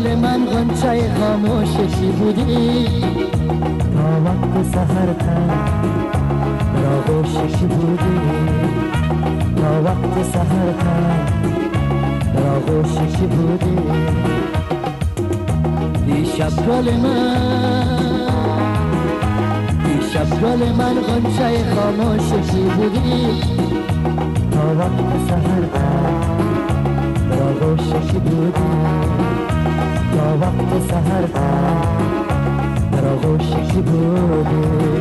گل من غنچه خاموشی بودی تا وقت سحر تن در آغوشش بودی تا وقت سحر تن در آغوشش بودی دیشب گل من غنچه خاموشی بودی تا وقت سحر تن در آغوشش بودی تا وقت سحر در آغوشش بودی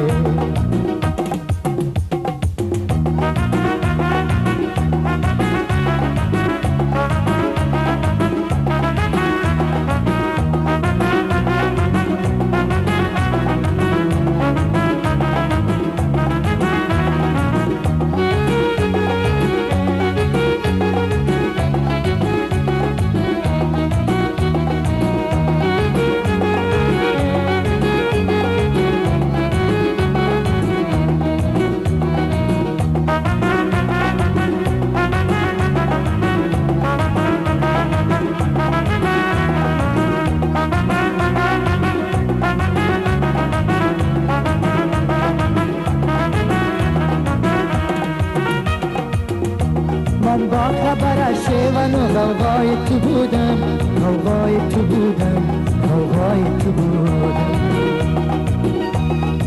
من با خبر شیون و غوغای تو بودم غوغای تو بودم غوغای تو بودم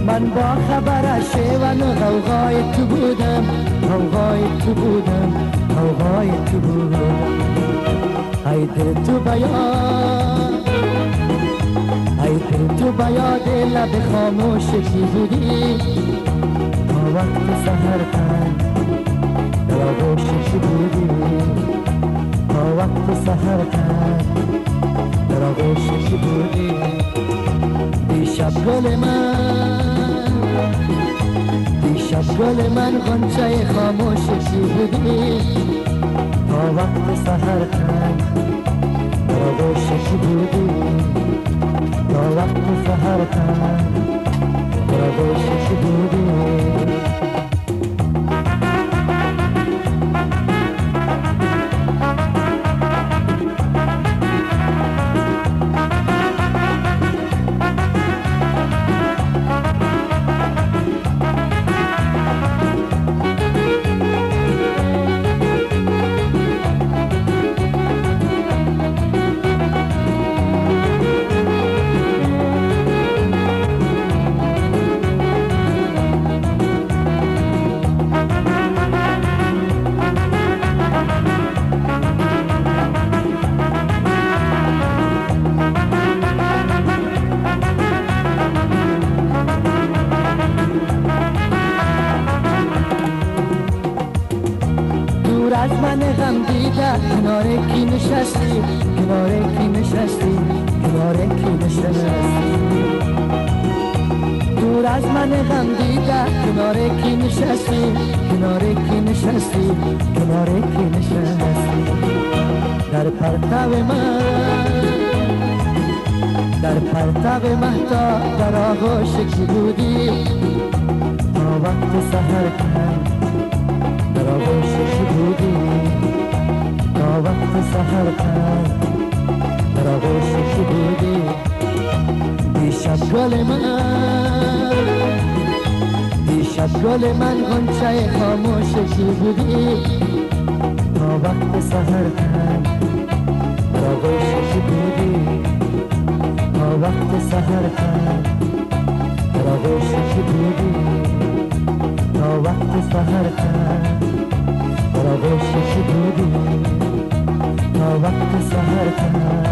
من با خبر شیون و غوغای تو بودم غوغای تو بودم غوغای تو بودم ای دل تو بیاد ای دل تو بیاد لب خاموشی بودی تا وقت سحر تن در آغوشش بودی تا وقت سحر تن در آغوشش بودی دیشب گل من غنچه خاموشی بودی تا وقت سحر تن در آغوشش بودی تا وقت سحر تن در آغوشش بودی از من غم دیده کنار کی نشستی کنار کی نشستی کنار کی نشستی دور از من غم دیده کنار کی نشستی کنار کی نشستی کنار کی نشستی در پرتو مهتا در آغوش کی بودی تا وقت سحر تن در آغوشش بودی تا وقت سحر تن در آغوشش بودی دیشب گل من غنچه خاموشی بودی تا وقت سحر تن در آغوشش بودی تا وقت سحر تن در آغوشش بودی تا وقت سحر تن در آغوشش بودی تا وقت سحر تن